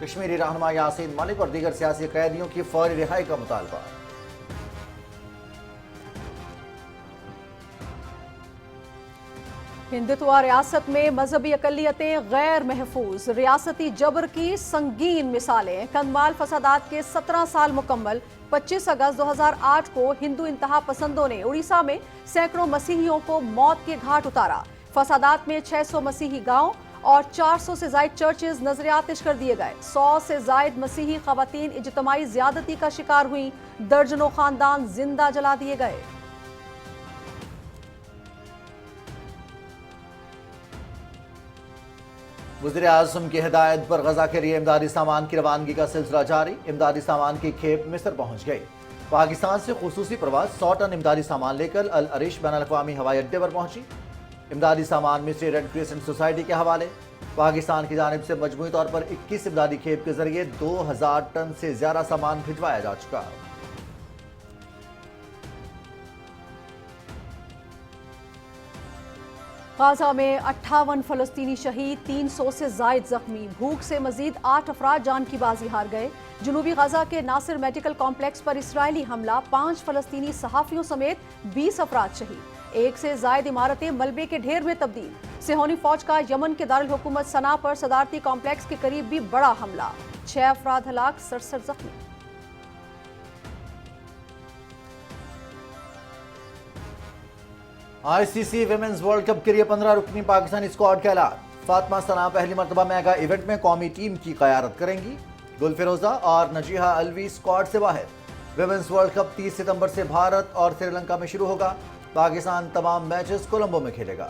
کشمیری رہنما یاسین ملک اور دیگر سیاسی قیدیوں کی فوری رہائی کا مطالبہ۔ ہندوتوا ریاست میں مذہبی اقلیتیں غیر محفوظ، ریاستی جبر کی سنگین مثالیں۔ کندمال فسادات کے 17 سال مکمل۔ 25 اگست 2008 کو ہندو انتہا پسندوں نے اڑیسہ میں سینکڑوں مسیحیوں کو موت کے گھاٹ اتارا۔ فسادات میں 600 مسیحی گاؤں اور 400 سے زائد چرچز نظر آتش کر دیے گئے۔ 100 سے زائد مسیحی خواتین اجتماعی زیادتی کا شکار ہوئیں۔ درجنوں خاندان زندہ جلا دیے گئے۔ وزیر اعظم کی ہدایت پر غزہ کے لیے امدادی سامان کی روانگی کا سلسلہ جاری۔ امدادی سامان کی کھیپ مصر پہنچ گئی۔ پاکستان سے خصوصی پرواز 100 ٹن امدادی سامان لے کر العریش بین الاقوامی ہوائی اڈے پر پہنچی۔ امدادی سامان مصری ریڈ کریسنٹ سوسائٹی کے حوالے۔ پاکستان کی جانب سے مجموعی طور پر 21 امدادی کھیپ کے ذریعے 2000 ٹن سے زیادہ سامان بھجوایا جا چکا۔ غزہ میں 58 فلسطینی شہید، 300 سے زائد زخمی۔ بھوک سے مزید 8 افراد جان کی بازی ہار گئے۔ جنوبی غزہ کے ناصر میڈیکل کمپلیکس پر اسرائیلی حملہ، 5 فلسطینی صحافیوں سمیت 20 افراد شہید۔ 1 سے زائد عمارتیں ملبے کے ڈھیر میں تبدیل۔ صہیونی فوج کا یمن کے دارالحکومت صنعا پر صدارتی کمپلیکس کے قریب بھی بڑا حملہ، 6 افراد ہلاک، 67 زخمی۔ آئی سی سی ویمنز ورلڈ کپ کے لیے 15 رکنی پاکستانی اسکواڈ کا اعلان۔ فاطمہ ثنا پہلی مرتبہ میگا ایونٹ میں قومی ٹیم کی قیادت کریں گی۔ گل فیروزہ اور نجیحہ الوی اسکواڈ سے باہر۔ ویمنز ورلڈ کپ 30 ستمبر سے بھارت اور سری لنکا میں شروع ہوگا۔ پاکستان تمام میچز کولمبو میں کھیلے گا۔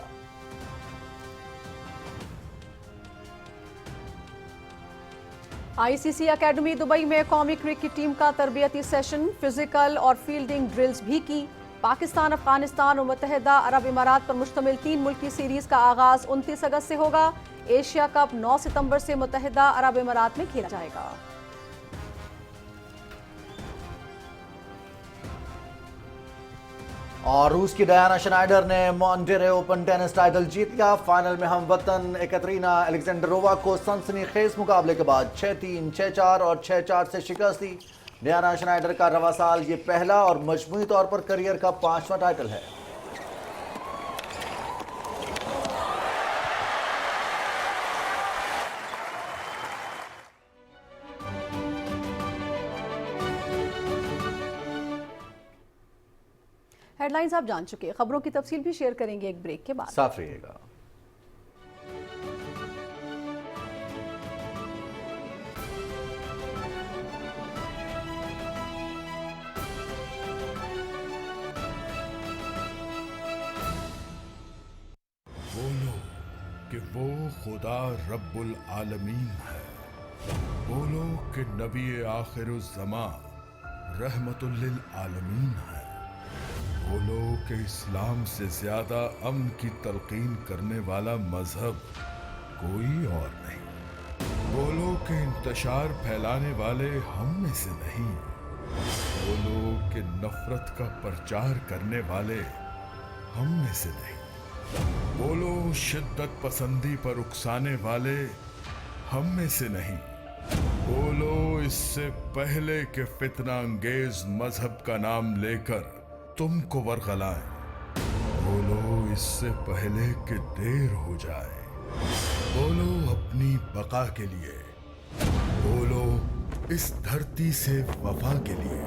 آئی سی سی اکیڈمی دبئی میں قومی کرکٹ ٹیم کا تربیتی سیشن، فزیکل اور فیلڈنگ ڈرلز بھی کی۔ پاکستان، افغانستان اور متحدہ عرب امارات پر مشتمل 3 ملکی سیریز کا آغاز 29 اگست سے ہوگا۔ ایشیا کپ 9 ستمبر سے متحدہ عرب امارات میں کھیلا جائے گا۔ اور روس کی ڈیانا شنائڈر نے مونٹیرے اوپن ٹینس ٹائٹل جیت لیا۔ فائنل میں ہم وطن ایکاترینا الیگزینڈرووا کو سنسنی خیز مقابلے کے بعد 6-3، 6-4 اور 6-4 سے شکست دی۔ ڈیانا شنائڈر کا رواں سال یہ پہلا اور مجموعی طور پر کیریئر کا 5واں ٹائٹل ہے۔ ہیڈ لائنز آپ جان چکے، خبروں کی تفصیل بھی شیئر کریں گے ایک بریک کے بعد۔ ساتھ رہیے گا۔ بولو کہ وہ خدا رب العالمین ہے، بولو کہ نبی آخر الزمان رحمت للعالمین ہے، بولو کہ اسلام سے زیادہ امن کی تلقین کرنے والا مذہب کوئی اور نہیں، بولو کہ انتشار پھیلانے والے ہم میں سے نہیں، بولو کہ نفرت کا پرچار کرنے والے ہم میں سے نہیں، بولو شدت پسندی پر اکسانے والے ہم میں سے نہیں، بولو اس سے پہلے کہ فتنہ انگیز مذہب کا نام لے کر تم کو ورغلائیں، بولو اس سے پہلے کہ دیر ہو جائے، بولو اپنی بقا کے لیے، بولو اس دھرتی سے وفا کے لیے۔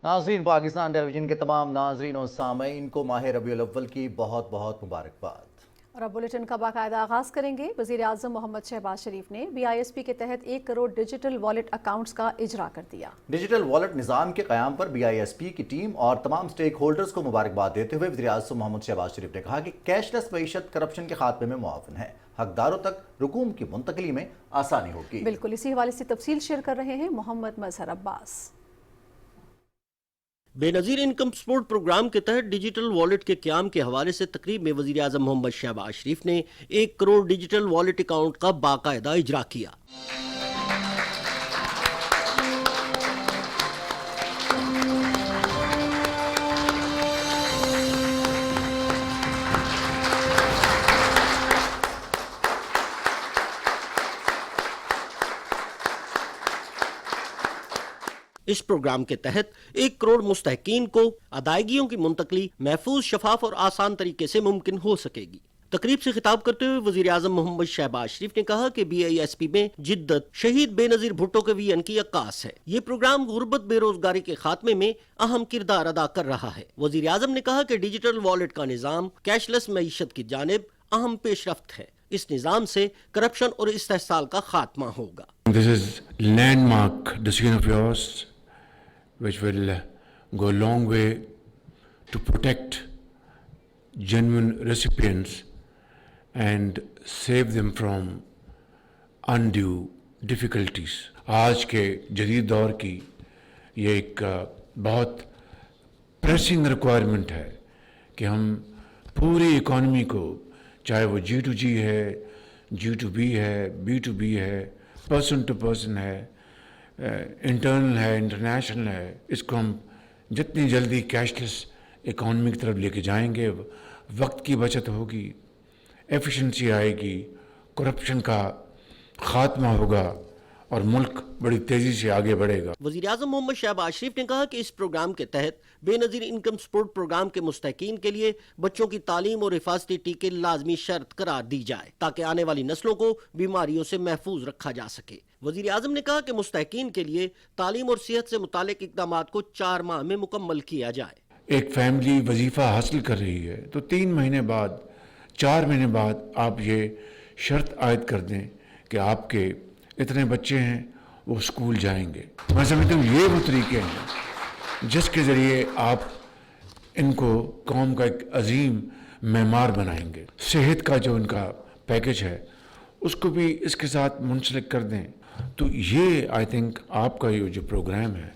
ناظرین، پاکستان ٹیلی ویژن کے تمام ناظرین اور سامعین کو ماہ ربیع الاول کی بہت بہت مبارکباد۔ اور اب بلیٹن کا باقاعدہ آغاز کریں گے۔ وزیر اعظم محمد شہباز شریف نے BISP کے تحت 1 کروڑ ڈیجیٹل والیٹ اکاؤنٹس کا اجرا کر دیا۔ ڈیجیٹل والیٹ نظام کے قیام پر BISP کی ٹیم اور تمام سٹیک ہولڈرز کو مبارکباد دیتے ہوئے وزیر اعظم محمد شہباز شریف نے کہا کہ کیش لیس معیشت کرپشن کے خاتمے میں معاون ہے، حقداروں تک رقوم کی منتقلی میں آسانی ہوگی۔ بالکل اسی حوالے سے تفصیل شیئر کر رہے ہیں محمد مظہر عباس۔ بے نظیر انکم سپورٹ پروگرام کے تحت ڈیجیٹل والیٹ کے قیام کے حوالے سے تقریب میں وزیر اعظم محمد شہباز شریف نے 1 کروڑ ڈیجیٹل والیٹ اکاؤنٹ کا باقاعدہ اجرا کیا۔ اس پروگرام کے تحت 1 کروڑ مستحقین کو ادائیگیوں کی منتقلی محفوظ، شفاف اور آسان طریقے سے ممکن ہو سکے گی۔ تقریب سے خطاب کرتے ہوئے وزیر اعظم محمد شہباز شریف نے کہا کہ BISP میں جدت شہید بے نظیر بھٹو کے ویژن کی عکاس ہے۔ یہ پروگرام غربت، بے روزگاری کے خاتمے میں اہم کردار ادا کر رہا ہے۔ وزیر اعظم نے کہا کہ ڈیجیٹل والیٹ کا نظام کیش لیس معیشت کی جانب اہم پیش رفت ہے۔ اس نظام سے کرپشن اور استحصال کا خاتمہ ہوگا۔ This is landmark decision of yours which will go a long way to protect genuine recipients and save them from undue difficulties. آج کے جدید دور کی یہ ایک بہت پریسنگ ریکوائرمنٹ ہے کہ ہم پوری اکانومی کو، چاہے وہ G2G ہے، G2B ہے، B2B ہے، پرسن ٹو پرسن ہے، انٹرنل ہے، انٹرنیشنل ہے، اس کو ہم جتنی جلدی کیش لیس اکانومی کی طرف لے کے جائیں گے، وقت کی بچت ہوگی، ایفیشنسی آئے گی، کرپشن کا خاتمہ ہوگا اور ملک بڑی تیزی سے آگے بڑھے گا۔ وزیر اعظم محمد شہباز شریف نے کہا کہ اس پروگرام کے تحت بے نظیر انکم سپورٹ پروگرام کے مستحقین کے لیے بچوں کی تعلیم اور حفاظتی ٹیکے لازمی شرط قرار دی جائے تاکہ آنے والی نسلوں کو بیماریوں سے محفوظ رکھا جا سکے۔ وزیر اعظم نے کہا کہ مستحقین کے لیے تعلیم اور صحت سے متعلق اقدامات کو 4 ماہ میں مکمل کیا جائے۔ ایک فیملی وظیفہ حاصل کر رہی ہے تو 3 مہینے بعد، 4 مہینے بعد آپ یہ شرط عائد کر دیں کہ آپ کے اتنے بچے ہیں وہ اسکول جائیں گے۔ میں سمجھتا ہوں یہ وہ طریقے ہیں جس کے ذریعے آپ ان کو قوم کا ایک عظیم معمار بنائیں گے۔ صحت کا جو ان کا پیکج ہے اس کو بھی اس کے ساتھ منسلک کر دیں۔ تو یہ آئی تھنک آپ کا یہ جو پروگرام ہے،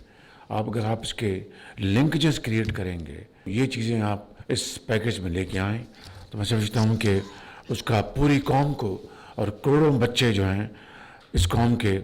اگر آپ اس کے لنکجز کریٹ کریں گے، یہ چیزیں آپ اس پیکج میں لے کے آئیں، تو میں سمجھتا ہوں کہ اس کا پوری قوم کو اور کروڑوں بچے جو ہیں اس قوم کے،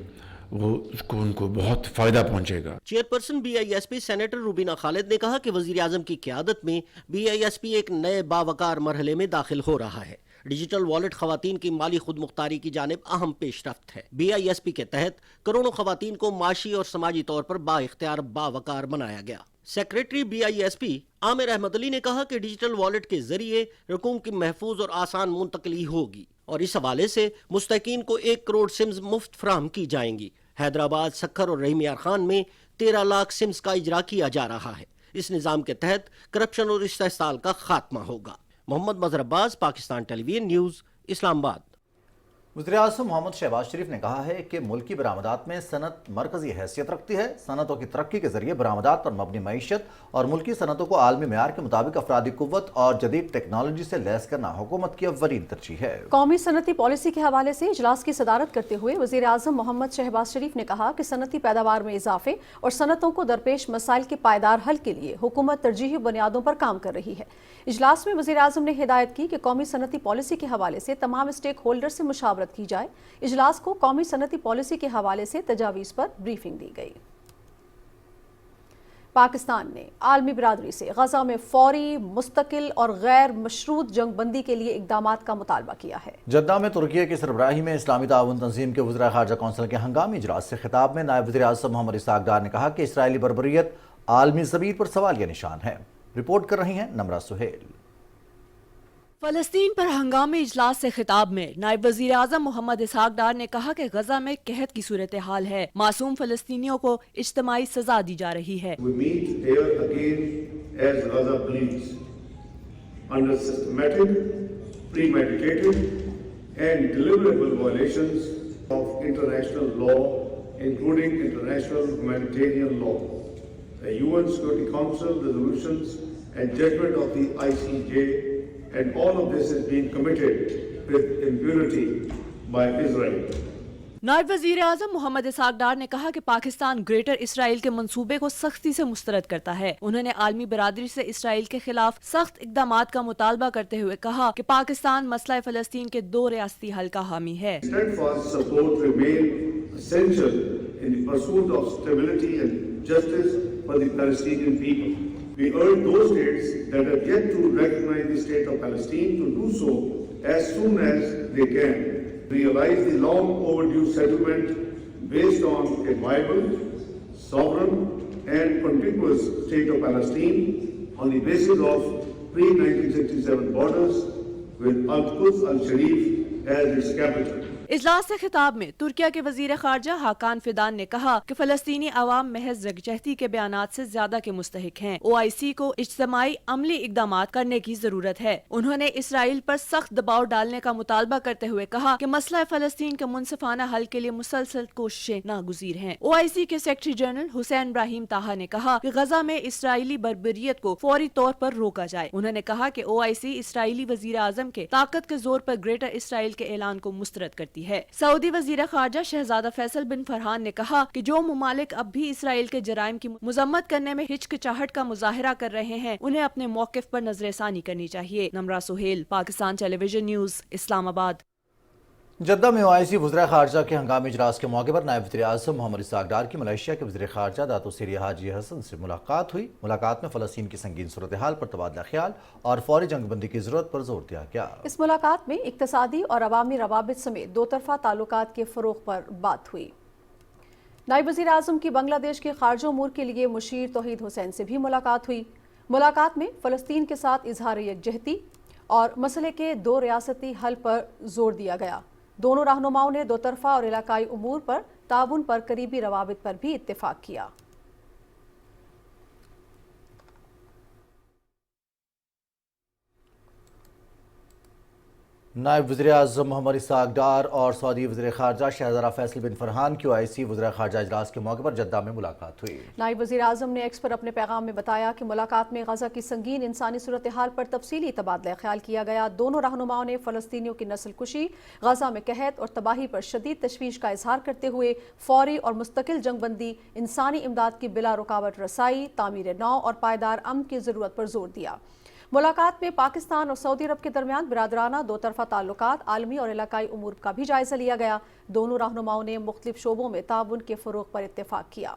وہ اس کو ان کو بہت فائدہ پہنچے گا۔ چیئرپرسن BISP سینیٹر روبینہ خالد نے کہا کہ وزیر اعظم کی قیادت میں BISP ایک نئے باوقار مرحلے میں داخل ہو رہا ہے۔ ڈیجیٹل والیٹ خواتین کی مالی خود مختاری کی جانب اہم پیش رفت ہے۔ BISP کے تحت کروڑوں خواتین کو معاشی اور سماجی طور پر با اختیار باوقار بنایا گیا۔ سیکریٹری BISP عامر احمد علی نے کہا کہ ڈیجیٹل والیٹ کے ذریعے رقوم کی محفوظ اور آسان منتقلی ہوگی اور اس حوالے سے مستحقین کو 1 کروڑ سمز مفت فراہم کی جائیں گی۔ حیدرآباد، سکھر اور رحیم یار خان میں 13 لاکھ سمز کا اجرا کیا جا رہا ہے۔ اس نظام کے تحت کرپشن اور استحصال کا خاتمہ ہوگا۔ محمد مظہر عباس، پاکستان ٹیلی ویژن نیوز، اسلام آباد۔ وزیر اعظم محمد شہباز شریف نے کہا ہے کہ ملکی برآمدات میں صنعت مرکزی حیثیت رکھتی ہے۔ صنعتوں کی ترقی کے ذریعے برآمدات پر مبنی معیشت اور ملکی صنعتوں کو عالمی معیار کے مطابق افرادی قوت اور جدید ٹیکنالوجی سے لیس کرنا حکومت کی اولین ترجیح ہے۔ قومی صنعتی پالیسی کے حوالے سے اجلاس کی صدارت کرتے ہوئے وزیر اعظم محمد شہباز شریف نے کہا کہ صنعتی پیداوار میں اضافے اور صنعتوں کو درپیش مسائل کے پائیدار حل کے لیے حکومت ترجیحی بنیادوں پر کام کر رہی ہے۔ اجلاس میں وزیر اعظم نے ہدایت کی کہ قومی صنعتی پالیسی کے حوالے سے تمام اسٹیک ہولڈر سے مشاورت کی جائے۔ اجلاس کو قومی صنعتی پالیسی کے حوالے سے تجاویز پر بریفنگ دی گئی۔ پاکستان نے عالمی برادری سے غزہ میں فوری، مستقل اور غیر مشروط جنگ بندی کے لیے اقدامات کا مطالبہ کیا ہے۔ جدہ میں ترکی کی سربراہی میں اسلامی تعاون تنظیم کے وزراء خارجہ کونسل کے ہنگامی اجلاس سے خطاب میں نائب وزیر اعظم محمد اسحاق ڈار نے کہا کہ اسرائیلی بربریت عالمی ضمیر پر سوالیہ نشان ہے۔ رپورٹ کر رہی ہیں نمرہ سہیل۔ فلسطین پر ہنگامی اجلاس سے خطاب میں نائب وزیر اعظم محمد اسحاق ڈار نے کہا کہ غزہ میں قحط کی صورتحال ہے، معصوم فلسطینیوں کو اجتماعی سزا دی جا رہی ہے۔ We meet here again as Gaza bleeds under systematic, premeditated and deliberate violations of international law, including international humanitarian law, the UN Security Council resolutions and judgment of the ICJ, and all of this is being committed with impunity by Israel. نائب وزیر اعظم محمد اسحاق ڈار نے کہا کہ Pakistan greater اسرائیل کے منصوبے کو سختی سے مسترد کرتا ہے۔ انہوں نے عالمی برادری سے اسرائیل کے خلاف سخت اقدامات کا مطالبہ کرتے ہوئے کہا کہ پاکستان مسئلہ فلسطین کے 2 ریاستی حل کا حامی ہے۔ Steadfast support remains essential in the pursuit of stability and justice for the Palestinian people. We urge those states that have yet to recognize the state of Palestine to do so as soon as they can. Realize the long overdue settlement based on a viable, sovereign and contiguous state of Palestine on the basis of pre-1967 borders with Al-Quds al-Sharif as its capital. اجلاس سے خطاب میں ترکیہ کے وزیر خارجہ حاکان Fidan نے کہا کہ فلسطینی عوام محض یکجہتی کے بیانات سے زیادہ کے مستحق ہیں۔ OIC کو اجتماعی عملی اقدامات کرنے کی ضرورت ہے۔ انہوں نے اسرائیل پر سخت دباؤ ڈالنے کا مطالبہ کرتے ہوئے کہا کہ مسئلہ فلسطین کے منصفانہ حل کے لیے مسلسل کوششیں ناگزیر ہیں۔ OIC کے سیکرٹری جنرل حسین ابراہیم طاہا نے کہا کہ غزہ میں اسرائیلی بربریت کو فوری طور پر روکا جائے۔ انہوں نے کہا کہ OIC اسرائیلی وزیر اعظم کے طاقت کے زور پر گریٹر اسرائیل کے اعلان کو مسترد کرتی ہے۔ سعودی وزیر خارجہ شہزادہ فیصل بن فرحان نے کہا کہ جو ممالک اب بھی اسرائیل کے جرائم کی مذمت کرنے میں ہچکچاہٹ کا مظاہرہ کر رہے ہیں انہیں اپنے موقف پر نظر ثانی کرنی چاہیے۔ نمرہ سہیل، پاکستان ٹیلی ویژن نیوز، اسلام آباد۔ جدہ میں OIC وزراء خارجہ کے ہنگامی اجلاس کے موقع پر نائب وزیر اعظم محمد اسحاق ڈار کی ملائیشیا کے وزیر خارجہ داتو سری حاجی حسن سے ملاقات ہوئی۔ ملاقات میں فلسطین کی سنگین صورتحال پر تبادلہ خیال اور فوری جنگ بندی کی ضرورت پر زور دیا گیا۔ اس ملاقات میں اقتصادی اور عوامی روابط سمیت 2 طرفہ تعلقات کے فروغ پر بات ہوئی۔ نائب وزیر اعظم کی بنگلہ دیش کے خارجہ امور کے لیے مشیر توحید حسین سے بھی ملاقات ہوئی۔ ملاقات میں فلسطین کے ساتھ اظہار یکجہتی اور مسئلے کے 2 ریاستی حل پر زور دیا گیا۔ دونوں رہنماؤں نے 2 طرفہ اور علاقائی امور پر تعاون پر قریبی روابط پر بھی اتفاق کیا۔ نائب وزیر اعظم محمد اسحاق ڈار اور سعودی وزیر خارجہ شہزادہ فیصل بن فرحان کی OIC وزراء خارجہ اجلاس کے موقع پر جدہ میں ملاقات ہوئی۔ نائب وزیر اعظم نے ایکس پر اپنے پیغام میں بتایا کہ ملاقات میں غزہ کی سنگین انسانی صورتحال پر تفصیلی تبادلہ خیال کیا گیا۔ دونوں رہنماؤں نے فلسطینیوں کی نسل کشی، غزہ میں قحط اور تباہی پر شدید تشویش کا اظہار کرتے ہوئے فوری اور مستقل جنگ بندی، انسانی امداد کی بلا رکاوٹ رسائی، تعمیر نو اور پائیدار امن کی ضرورت پر زور دیا۔ ملاقات میں پاکستان اور سعودی عرب کے درمیان برادرانہ 2 طرفہ تعلقات، عالمی اور علاقائی امور کا بھی جائزہ لیا گیا۔ دونوں رہنماؤں نے مختلف شعبوں میں تعاون کے فروغ پر اتفاق کیا۔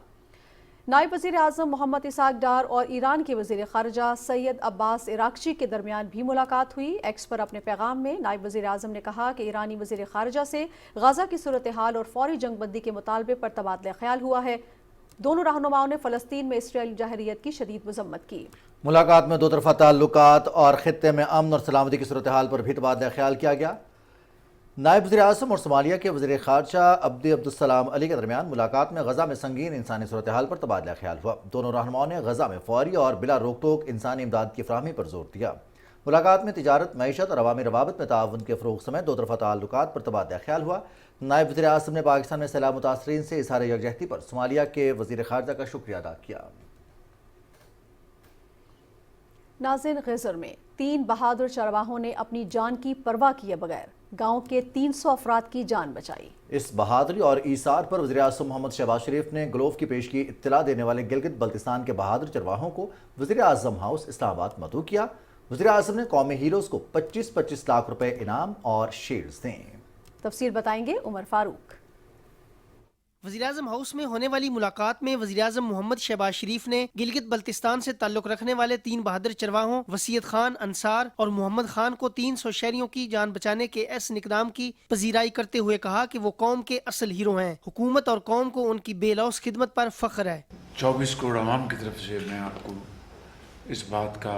نائب وزیر اعظم محمد اسحاق ڈار اور ایران کے وزیر خارجہ سید عباس عراقچی کے درمیان بھی ملاقات ہوئی۔ ایکس پر اپنے پیغام میں نائب وزیر اعظم نے کہا کہ ایرانی وزیر خارجہ سے غزہ کی صورتحال اور فوری جنگ بندی کے مطالبے پر تبادلہ خیال ہوا ہے۔ دونوں رہنماؤں نے فلسطین میں اسرائیلی جارحیت کی شدید مذمت کی۔ ملاقات میں 2 طرفہ تعلقات اور خطے میں امن اور سلامتی کی صورتحال پر بھی تبادلہ خیال کیا گیا۔ نائب وزیر اعظم اور صومالیہ کے وزیر خارجہ عبدالسلام علی کے درمیان ملاقات میں غزہ میں سنگین انسانی صورتحال پر تبادلہ خیال ہوا۔ دونوں رہنماؤں نے غزہ میں فوری اور بلا روک ٹوک انسانی امداد کی فراہمی پر زور دیا۔ ملاقات میں تجارت، معیشت اور عوامی روابط میں تعاون کے فروغ سمیت 2 طرفہ تعلقات پر تبادلہ خیال ہوا۔ نائب وزیر اعظم نے پاکستان میں سیلاب متاثرین سے اظہار یکجہتی پر صومالیہ کے وزیر خارجہ کا شکریہ ادا کیا۔ ناظرین، غزر میں 3 بہادر چرواہوں نے اپنی جان کی پرواہ کیے بغیر گاؤں کے 300 افراد کی جان بچائی۔ اس بہادری اور ایثار پر وزیر اعظم محمد شہباز شریف نے گلوف کی پیش کی اطلاع دینے والے گلگت بلتستان کے بہادر چرواہوں کو وزیر اعظم ہاؤس اسلام آباد مدعو کیا۔ وزیر اعظم نے قومی ہیروز کو 25-25 لاکھ روپے انعام اور شیلڈز دیں۔ تفصیل بتائیں گے عمر فاروق۔ وزیراعظم ہاؤس میں ہونے والی ملاقات میں وزیراعظم محمد شہباز شریف نے گلگت بلتستان سے تعلق رکھنے والے 3 بہادر چرواہوں وسیعت خان انصار اور محمد خان کو 300 شہریوں کی جان بچانے کے احسن اقدام کی پذیرائی کرتے ہوئے کہا کہ وہ قوم کے اصل ہیرو ہیں۔ حکومت اور قوم کو ان کی بے لوث خدمت پر فخر ہے۔ 24 کروڑ عوام کی طرف سے میں آپ کو اس بات کا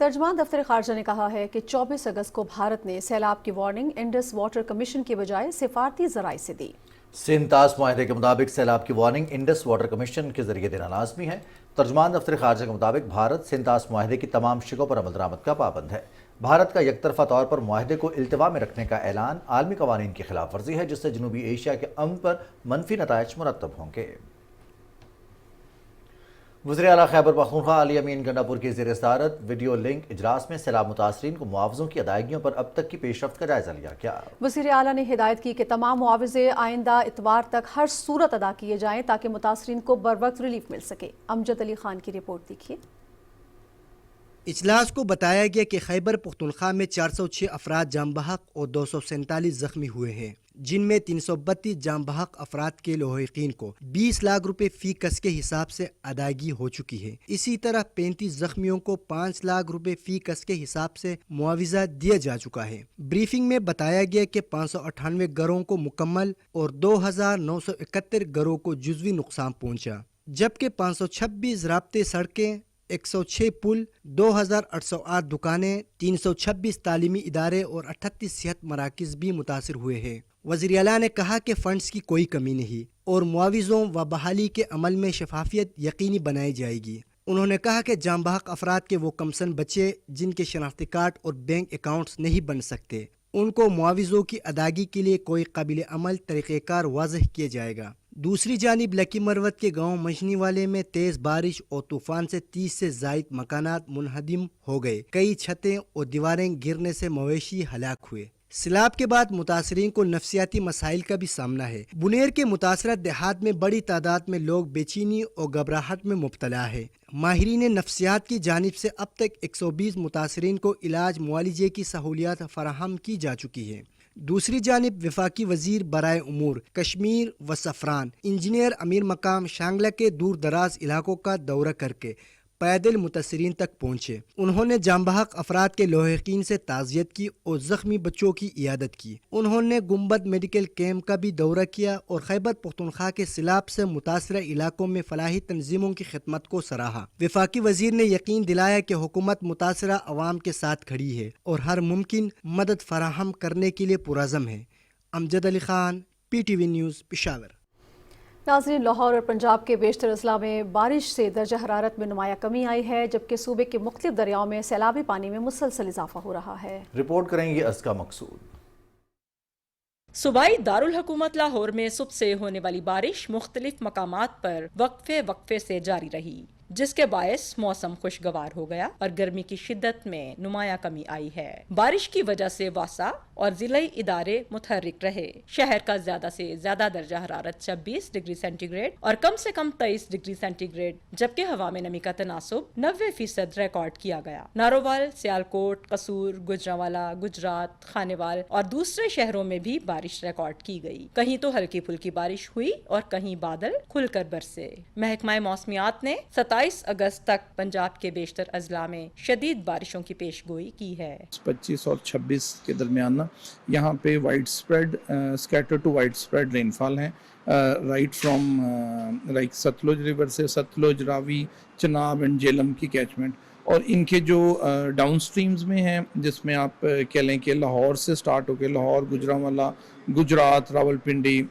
ترجمان دفتر خارجہ نے کہا ہے کہ 24 اگست کو بھارت نے سیلاب کی وارننگ انڈس واٹر کمیشن کے بجائے سفارتی ذرائع سے دی۔ سینتاس معاہدے کے مطابق سیلاب کی وارننگ انڈس واٹر کمیشن کے ذریعے دینا لازمی ہے۔ ترجمان دفتر خارجہ کے مطابق بھارت سینتاس معاہدے کی تمام شقوں پر عمل درآمد کا پابند ہے۔ بھارت کا یک طرفہ طور پر معاہدے کو التوا میں رکھنے کا اعلان عالمی قوانین کی خلاف ورزی ہے، جس سے جنوبی ایشیا کے امن پر منفی نتائج مرتب ہوں گے۔ وزیر اعلیٰ خیبر پختونخوا علی امین گنڈا پور کی زیر صدارت ویڈیو لنک اجلاس میں سیلاب متاثرین کو معاوضوں کی ادائیگیوں پر اب تک کی پیش رفت کا جائزہ لیا گیا۔ وزیر اعلیٰ نے ہدایت کی کہ تمام معاوضے آئندہ اتوار تک ہر صورت ادا کیے جائیں تاکہ متاثرین کو بروقت ریلیف مل سکے۔ امجد علی خان کی رپورٹ دیکھیے۔ اجلاس کو بتایا گیا کہ خیبر پختونخوا میں 406 افراد جاں بحق اور 247 زخمی ہوئے ہیں، جن میں 332 جاں بحق افراد کے لاحقین کو 20 لاکھ روپے فی کس کے حساب سے ادائیگی ہو چکی ہے۔ اسی طرح 35 زخمیوں کو 5 لاکھ روپے فی کس کے حساب سے معاوضہ دیا جا چکا ہے۔ بریفنگ میں بتایا گیا کہ 598 گھروں کو مکمل اور 2971 گھروں کو جزوی نقصان پہنچا، جبکہ 526 رابطے سڑکیں، 106 پل، 2808 دکانیں، 326 تعلیمی ادارے اور 38 صحت مراکز بھی متاثر ہوئے ہیں۔ وزیر اعلیٰ نے کہا کہ فنڈز کی کوئی کمی نہیں اور معاوضوں و بحالی کے عمل میں شفافیت یقینی بنائی جائے گی۔ انہوں نے کہا کہ جاں بحق افراد کے وہ کمسن بچے جن کے شناختی کارڈ اور بینک اکاؤنٹس نہیں بن سکتے، ان کو معاوضوں کی ادائیگی کے لیے کوئی قابل عمل طریقہ کار واضح کیا جائے گا۔ دوسری جانب لکی مروت کے گاؤں مجنی والے میں تیز بارش اور طوفان سے 30 سے زائد مکانات منہدم ہو گئے، کئی چھتیں اور دیواریں گرنے سے مویشی ہلاک ہوئے۔ سیلاب کے بعد متاثرین کو نفسیاتی مسائل کا بھی سامنا ہے۔ بنیر کے متاثرہ دیہات میں بڑی تعداد میں لوگ بے چینی اور گھبراہٹ میں مبتلا ہے۔ ماہرین نفسیات کی جانب سے اب تک 120 متاثرین کو علاج معالجے کی سہولیات فراہم کی جا چکی ہیں۔ دوسری جانب وفاقی وزیر برائے امور کشمیر و سفران انجینئر امیر مقام شانگلہ کے دور دراز علاقوں کا دورہ کر کے پیدل متاثرین تک پہنچے۔ انہوں نے جاں بحق افراد کے لاحقین سے تعزیت کی اور زخمی بچوں کی عیادت کی۔ انہوں نے گنبد میڈیکل کیمپ کا بھی دورہ کیا اور خیبر پختونخوا کے سیلاب سے متاثرہ علاقوں میں فلاحی تنظیموں کی خدمت کو سراہا۔ وفاقی وزیر نے یقین دلایا کہ حکومت متاثرہ عوام کے ساتھ کھڑی ہے اور ہر ممکن مدد فراہم کرنے کے لیے پرعزم ہے۔ Amjad Ali Khan, P T V news, Peshawar. ناظرین، لاہور اور پنجاب کے بیشتر اضلاع میں بارش سے درجہ حرارت میں نمایاں کمی آئی ہے، جبکہ صوبے کے مختلف دریاؤں میں سیلابی پانی میں مسلسل اضافہ ہو رہا ہے۔ رپورٹ کریں گے ازکا مقصود۔ صوبائی دارالحکومت لاہور میں صبح سے ہونے والی بارش مختلف مقامات پر وقفے سے جاری رہی، جس کے باعث موسم خوشگوار ہو گیا اور گرمی کی شدت میں نمایاں کمی آئی ہے۔ بارش کی وجہ سے واسا اور ضلعی ادارے متحرک رہے۔ شہر کا زیادہ سے زیادہ درجہ حرارت 26 ڈگری سینٹی گریڈ اور کم سے کم 23 ڈگری سینٹی گریڈ، جبکہ ہوا میں نمی کا تناسب 90% ریکارڈ کیا گیا۔ نارووال، سیالکوٹ، قصور، گجرانوالہ، گجرات، خانیوال اور دوسرے شہروں میں بھی بارش ریکارڈ کی گئی۔ کہیں تو ہلکی پھلکی بارش ہوئی اور کہیں بادل کھل کر برسے۔ محکمہ موسمیات نے 27 اگست تک پنجاب کے بیشتر اضلاع میں شدید بارشوں کی پیش گوئی کی ہے۔ 25 اور 26 کے درمیان یہاں پہ widespread scatter to widespread rainfall ہیں، right from like Sutlej river سے ستلج، راوی، چناب اینڈ جیلم کی کیچمنٹ، اور ان کے جو ڈاؤن سٹریمز میں ہیں، جس میں آپ کہہ لیں کہ لاہور سے سٹارٹ ہو کے لاہور، گجرانوالہ، گجرات، راولپنڈی،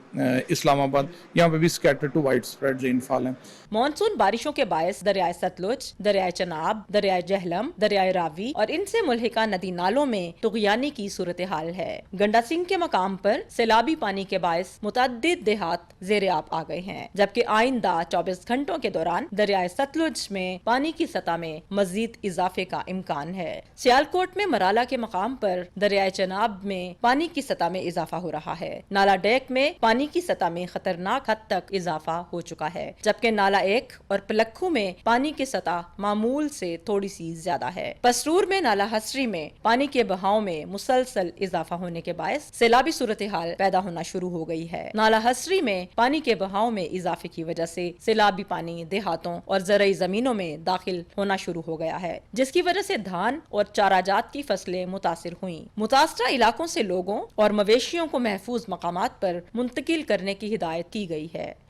اسلام آباد، یہاں پہ بھی skater to widespread rainfall ہیں۔ مانسون بارشوں کے باعث دریائے ستلج، دریائے چناب، دریائے جہلم، دریائے راوی اور ان سے ملحقہ ندی نالوں میں طغیانی کی صورتحال ہے۔ گنڈا سنگھ کے مقام پر سیلابی پانی کے باعث متعدد دیہات زیر آب آ گئے ہیں، جبکہ آئندہ 24 گھنٹوں کے دوران دریائے ستلج میں پانی کی سطح میں مزید اضافے کا امکان ہے۔ سیالکوٹ میں مرالا کے مقام پر دریائے چناب میں پانی کی سطح میں اضافہ ہو رہا ہے۔ نالا ڈیک میں پانی کی سطح میں خطرناک حد تک اضافہ ہو چکا ہے، جبکہ نالا ایک اور پلکھو میں پانی کی سطح معمول سے تھوڑی سی زیادہ ہے۔ پسرور میں نالا حسری میں پانی کے بہاؤ میں مسلسل اضافہ ہونے کے باعث سیلابی صورتحال پیدا ہونا شروع ہو گئی ہے۔ نالا حسری میں پانی کے بہاؤ میں اضافے کی وجہ سے سیلابی پانی دیہاتوں اور زرعی زمینوں میں داخل ہونا شروع ہو گیا ہے، جس کی وجہ سے دھان اور چارہ جات کی فصلیں متاثر ہوئیں۔ متاثرہ علاقوں سے لوگوں اور مویشیوں کو محفوظ مقامات پر منتقل کرنے کی ہدایت کی گئی ہے۔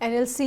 NLC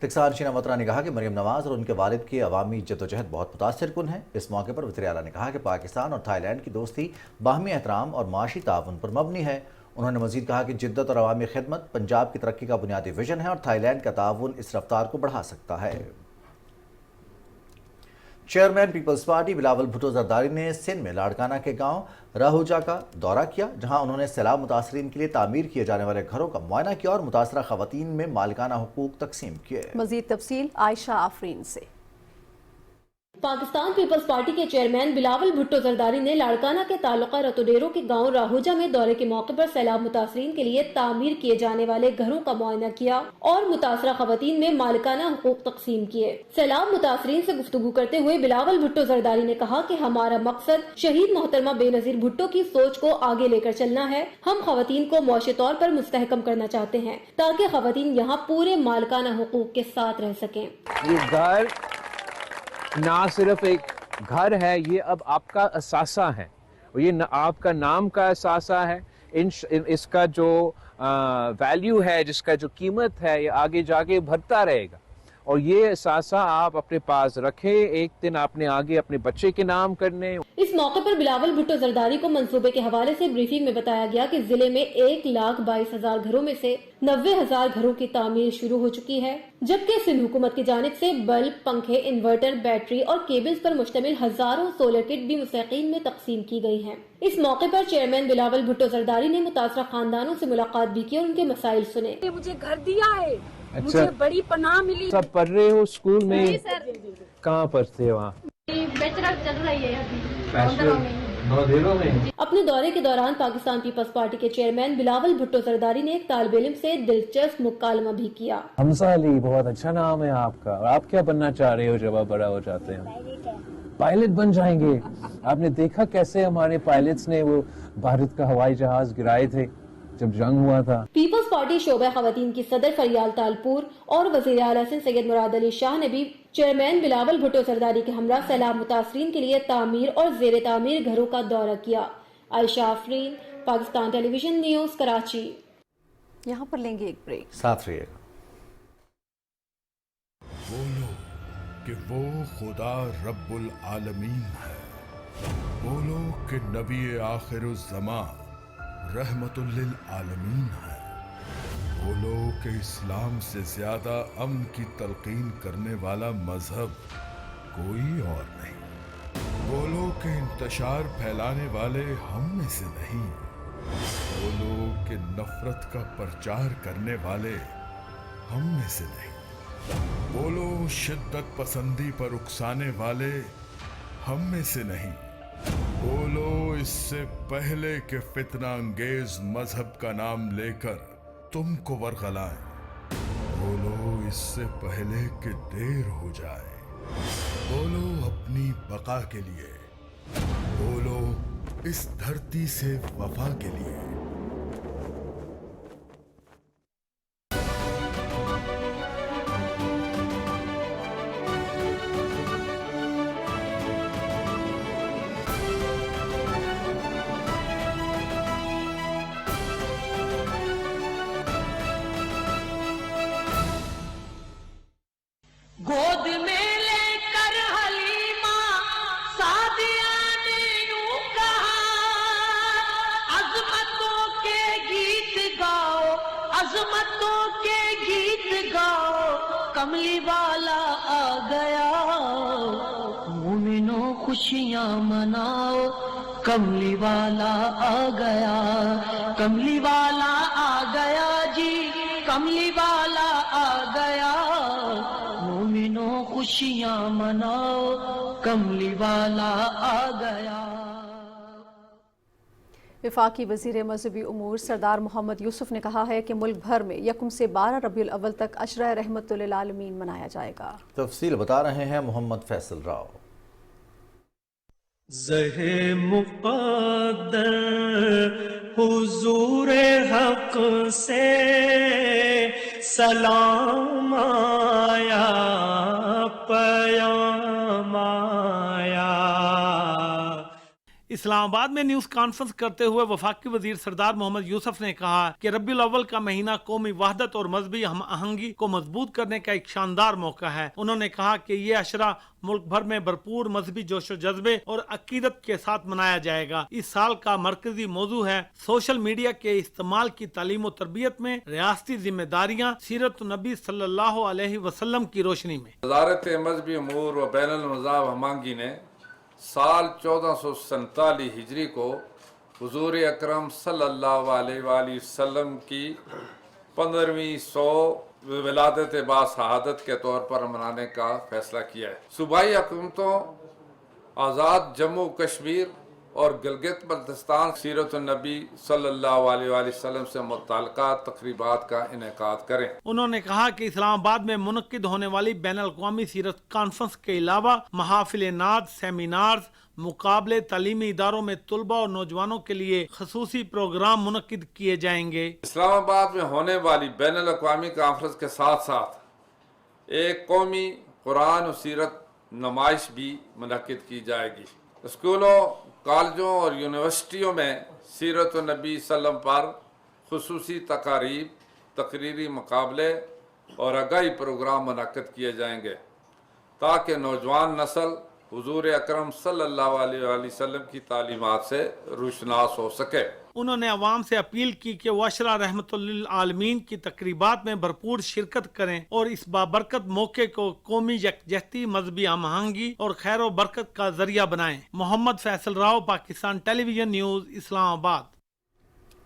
ٹکسان شینا مترا نے کہا کہ مریم نواز اور ان کے والد کی عوامی جدوجہد بہت متاثر کن ہے۔ اس موقع پر وزیر اعلیٰ نے کہا کہ پاکستان اور تھائی لینڈ کی دوستی باہمی احترام اور معاشی تعاون پر مبنی ہے۔ انہوں نے مزید کہا کہ جدت اور عوامی خدمت پنجاب کی ترقی کا بنیادی ویژن ہے اور تھائی لینڈ کا تعاون اس رفتار کو بڑھا سکتا ہے۔ Chairman Peoples Party Bilawal Bhutto Zardari نے سندھ میں لاڑکانہ کے گاؤں راہوجا کا دورہ کیا، جہاں انہوں نے سیلاب متاثرین کے لیے تعمیر کیے جانے والے گھروں کا معائنہ کیا اور متاثرہ خواتین میں مالکانہ حقوق تقسیم کیے۔ مزید تفصیل عائشہ آفرین سے۔ پاکستان پیپلز پارٹی کے چیئرمین بلاول بھٹو زرداری نے لاڑکانہ کے تعلقہ رتوڈیرو کے گاؤں راہوجا میں دورے کے موقع پر سیلاب متاثرین کے لیے تعمیر کیے جانے والے گھروں کا معائنہ کیا اور متاثرہ خواتین میں مالکانہ حقوق تقسیم کیے۔ سیلاب متاثرین سے گفتگو کرتے ہوئے بلاول بھٹو زرداری نے کہا کہ ہمارا مقصد شہید محترمہ بے نظیر بھٹو کی سوچ کو آگے لے کر چلنا ہے۔ ہم خواتین کو معاشی طور پر مستحکم کرنا چاہتے ہیں تاکہ خواتین یہاں پورے مالکانہ حقوق کے ساتھ رہ سکیں۔ یہ گھر نہ صرف ایک گھر ہے، یہ اب آپ کا اثاثہ ہے، اور یہ آپ کا نام کا اثاثہ ہے۔ اس کا جو ویلیو ہے، جس کا جو قیمت ہے، یہ آگے جا کے بڑھتا رہے گا، اور یہ اثاثہ آپ اپنے پاس رکھیں، ایک دن آپ نے آگے اپنے بچے کے نام کرنے۔ اس موقع پر بلاول بھٹو زرداری کو منصوبے کے حوالے سے بریفنگ میں بتایا گیا کہ ضلع میں 1,22,000 گھروں میں سے 90,000 گھروں کی تعمیر شروع ہو چکی ہے، جبکہ سندھ حکومت کی جانب سے بلب، پنکھے، انورٹر، بیٹری اور کیبلز پر مشتمل ہزاروں سولر کٹ بھی مستحقین میں تقسیم کی گئی ہیں۔ اس موقع پر چیئرمین بلاول بھٹو زرداری نے متاثرہ خاندانوں سے ملاقات بھی کی اور ان کے مسائل سنے۔ مجھے گھر دیا ہے، مجھے بڑی پناہ ملی۔ سب پڑھ رہے ہو اسکول میں؟ کہاں پڑھتے ہو؟ وہاں بیچلر چل رہی ہے میں۔ اپنے دورے کے دوران پاکستان پیپلز پارٹی کے چیئرمین بلاول بھٹو زرداری نے ایک طالب علم سے دلچسپ مکالمہ بھی کیا۔ حمزہ علی، بہت اچھا نام ہے آپ کا، اور آپ کیا بننا چاہ رہے ہو جب آپ بڑا ہو جاتے ہیں؟ پائلٹ بن جائیں گے۔ آپ نے دیکھا کیسے ہمارے پائلٹس نے وہ بھارت کا ہوائی جہاز گرائے تھے جب جنگ ہوا تھا۔ پیپلز پارٹی شعبہ خواتین کی صدر فریال تالپور اور وزیر اعلیٰ سید مراد علی شاہ نے بھی چیئرمین بلاول بھٹو زرداری کے ہمراہ سیلاب متاثرین کے لیے تعمیر اور زیر تعمیر گھروں کا دورہ کیا۔ عائشہ آفرین، پاکستان ٹیلی ویژن نیوز، کراچی۔ یہاں پر لیں گے ایک بریک، ساتھ رہیے گا۔ بولو کہ وہ خدا رب العالمین ہے، بولو کہ نبی آخر الزمان رحمت للعالمین ہے، بولو کہ اسلام سے زیادہ امن کی تلقین کرنے والا مذہب کوئی اور نہیں، بولو کہ انتشار پھیلانے والے ہم میں سے نہیں، بولو کہ نفرت کا پرچار کرنے والے ہم میں سے نہیں، بولو شدت پسندی پر اکسانے والے ہم میں سے نہیں، بولو اس سے پہلے کہ فتنہ انگیز مذہب کا نام لے کر تم کو ورغلائیں، بولو اس سے پہلے کہ دیر ہو جائے، بولو اپنی بقا کے لیے، بولو اس دھرتی سے وفا کے لیے۔ گود میں لے کر حلیمہ سعدیہ نے یوں کہا، عظمتوں کے گیت گاؤ، عظمتوں کے گیت گاؤ، کملی والا آ گیا، مومنوں خوشیاں مناؤ، کملی والا آ گیا، کملی والا آ گیا جی، کملی والا آ گیا، مومنوں خوشیاں مناؤ، کملی والا آ گیا۔ وفاقی وزیر مذہبی امور سردار محمد یوسف نے کہا ہے کہ ملک بھر میں 1 سے 12 ربیع الاول تک عشرہ رحمت للعالمین منایا جائے گا۔ تفصیل بتا رہے ہیں محمد فیصل راؤ۔ زہ مقدر حضور حق سے سلام آیا، پیام آیا۔ اس اسلام آباد میں نیوز کانفرنس کرتے ہوئے وفاقی وزیر سردار محمد یوسف نے کہا کہ ربیع الاول کا مہینہ قومی وحدت اور مذہبی ہم آہنگی کو مضبوط کرنے کا ایک شاندار موقع ہے. انہوں نے کہا کہ یہ عشرہ ملک بھر میں بھرپور مذہبی جوش و جذبے اور عقیدت کے ساتھ منایا جائے گا. اس سال کا مرکزی موضوع ہے سوشل میڈیا کے استعمال کی تعلیم و تربیت میں ریاستی ذمہ داریاں سیرت النبی صلی اللہ علیہ وسلم کی روشنی میں. وزارت مذہبی امور و بین المذاہب ہم آہنگی نے سال 1447 ہجری کو حضور اکرم صلی اللہ علیہ وآلہ وسلم کی 15ویں سو ولادت با شہادت کے طور پر منانے کا فیصلہ کیا ہے. صوبائی حکومتوں آزاد جموں کشمیر اور گلگت بلتستان سیرت النبی صلی اللہ علیہ وآلہ وسلم سے متعلقہ تقریبات کا انعقاد کریں. انہوں نے کہا کہ اسلام آباد میں منعقد ہونے والی بین الاقوامی سیرت کانفرنس کے علاوہ محافل نعت، سیمینارز، مقابلے تعلیمی اداروں میں طلباء اور نوجوانوں کے لیے خصوصی پروگرام منعقد کیے جائیں گے. اسلام آباد میں ہونے والی بین الاقوامی کانفرنس کے ساتھ ساتھ ایک قومی قرآن و سیرت نمائش بھی منعقد کی جائے گی. اسکولوں، کالجوں اور یونیورسٹیوں میں سیرت النبی صلی اللہ علیہ وسلم پر خصوصی تقاریب، تقریری مقابلے اور آگاہی پروگرام منعقد کیے جائیں گے تاکہ نوجوان نسل حضور اکرم صلی اللہ علیہ وآلہ وسلم کی تعلیمات سے روشناس ہو سکے. انہوں نے عوام سے اپیل کی کہ وہ عشرہ رحمت للعالمین کی تقریبات میں بھرپور شرکت کریں اور اس بابرکت موقع کو قومی یکجہتی، مذہبی ہم آہنگی اور خیر و برکت کا ذریعہ بنائیں. محمد فیصل راؤ، پاکستان ٹیلی ویژن نیوز، اسلام آباد.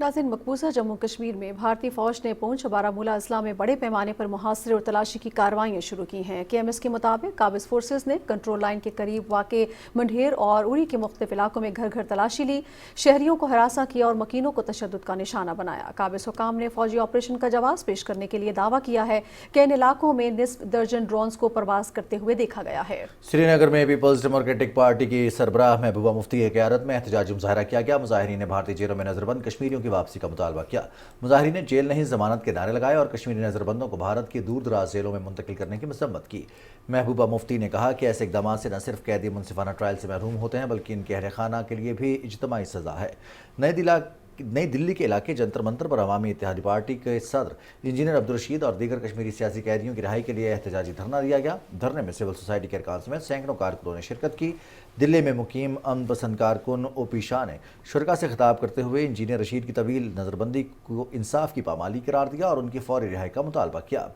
ناظرین، مقبوضہ جموں کشمیر میں بھارتی فوج نے پونچھ اور بارہمولہ اضلاع میں بڑے پیمانے پر محاصرے اور تلاشی کی کارروائیاں شروع کی ہیں. KMS کے مطابق قابض فورسز نے کنٹرول لائن کے قریب واقع منڈھیر اور اڑی کے مختلف علاقوں میں گھر گھر تلاشی لی، شہریوں کو ہراساں کیا اور مکینوں کو تشدد کا نشانہ بنایا. قابض حکام نے فوجی آپریشن کا جواز پیش کرنے کے لیے دعویٰ کیا ہے کہ ان علاقوں میں نصف درجن ڈرونز کو پرواز کرتے ہوئے دیکھا گیا ہے. سری نگر میں پیپلز ڈیموکریٹک پارٹی کی سربراہ محبوبہ مفتی کی قیادت میں احتجاجی مظاہرہ کیا گیا. مظاہرین نے بھارتی جیلوں میں نظر بند کشمیریوں کی واپسی کا مطالبہ کیا. مظاہرین نے جیل نہیں ضمانت کے نعرے لگائے اور کشمیری نظر بندوں کو بھارت کی دور دراز جیلوں میں منتقل کرنے کی مذمت کی. محبوبہ مفتی نے کہا کہ ایسے اقدامات سے نہ صرف قیدی منصفانہ ٹرائل سے محروم ہوتے ہیں بلکہ ان کے اہل خانہ کے لیے بھی اجتماعی سزا ہے. نئی دلی کے علاقے جنتر منتر پر عوامی اتحادی پارٹی کے صدر انجینئر عبدالرشید اور دیگر کشمیری سیاسی قیدیوں کی رہائی کے لیے احتجاجی دھرنا دیا گیا. دھرنے میں سول سوسائٹی کے ارکان سمیت سینکڑوں کارکنوں نے شرکت کی. دلی میں مقیم امن پسند کارکن او پی شاہ نے شرکا سے خطاب کرتے ہوئے انجینئر رشید کی طویل نظر بندی کو انصاف کی پامالی قرار دیا اور ان کی فوری رہائی کا مطالبہ کیا.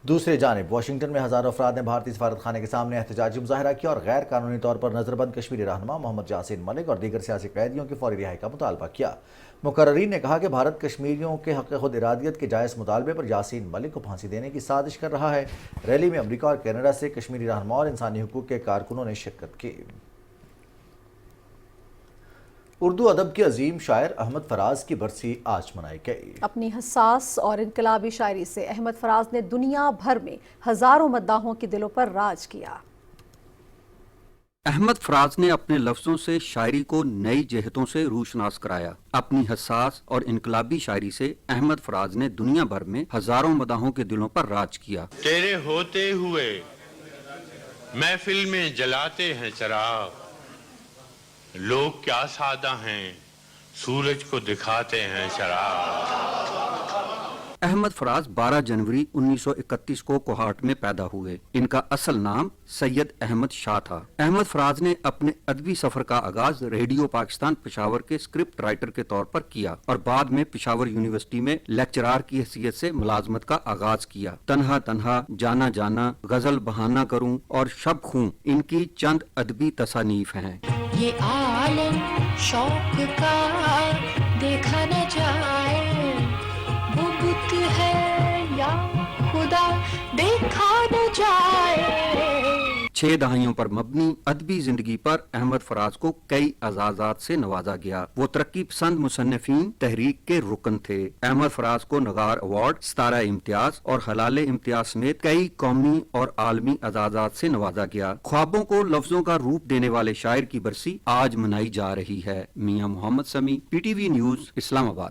دوسری جانب واشنگٹن میں ہزاروں افراد نے بھارتی سفارت خانے کے سامنے احتجاجی مظاہرہ کیا اور غیر قانونی طور پر نظر بند کشمیری رہنما محمد جاسین ملک اور دیگر سیاسی قیدیوں کی فوری رہائی کا مطالبہ کیا. مقررین نے کہا کہ بھارت کشمیریوں کے حق خود ارادیت کے جائز مطالبے پر یاسین ملک کو پھانسی دینے کی سازش کر رہا ہے. ریلی میں امریکہ اور کینیڈا سے کشمیری رہنما اور انسانی حقوق کے کارکنوں نے شرکت کی. اردو ادب کے عظیم شاعر احمد فراز کی برسی آج منائی گئی. اپنی حساس اور انقلابی شاعری سے احمد فراز نے دنیا بھر میں ہزاروں مداحوں کے دلوں پر راج کیا. احمد فراز نے اپنے لفظوں سے شاعری کو نئی جہتوں سے روشناس کرایا. اپنی حساس اور انقلابی شاعری سے احمد فراز نے دنیا بھر میں ہزاروں مداحوں کے دلوں پر راج کیا. تیرے ہوتے ہوئے محفل میں جلاتے ہیں چراغ، لوگ کیا سادہ ہیں سورج کو دکھاتے ہیں چراغ. احمد فراز 12 جنوری 1931 کو کوہاٹ میں پیدا ہوئے. ان کا اصل نام سید احمد شاہ تھا. احمد فراز نے اپنے ادبی سفر کا آغاز ریڈیو پاکستان پشاور کے اسکرپٹ رائٹر کے طور پر کیا اور بعد میں پشاور یونیورسٹی میں لیکچرار کی حیثیت سے ملازمت کا آغاز کیا. تنہا تنہا، جانا جانا، غزل بہانہ کروں اور شب خوں ان کی چند ادبی تصانیف ہیں. یہ عالم شوق کا دیکھا نہ جائے، وہ بت ہے یا خدا دیکھا نہ جائے. 6 دہائیوں پر مبنی ادبی زندگی پر احمد فراز کو کئی اعزازات سے نوازا گیا. وہ ترقی پسند مصنفین تحریک کے رکن تھے. احمد فراز کو نگار ایوارڈ، ستارہ امتیاز اور حلال امتیاز سمیت کئی قومی اور عالمی اعزازات سے نوازا گیا. خوابوں کو لفظوں کا روپ دینے والے شاعر کی برسی آج منائی جا رہی ہے. میاں محمد سمیع، PTV نیوز، اسلام آباد.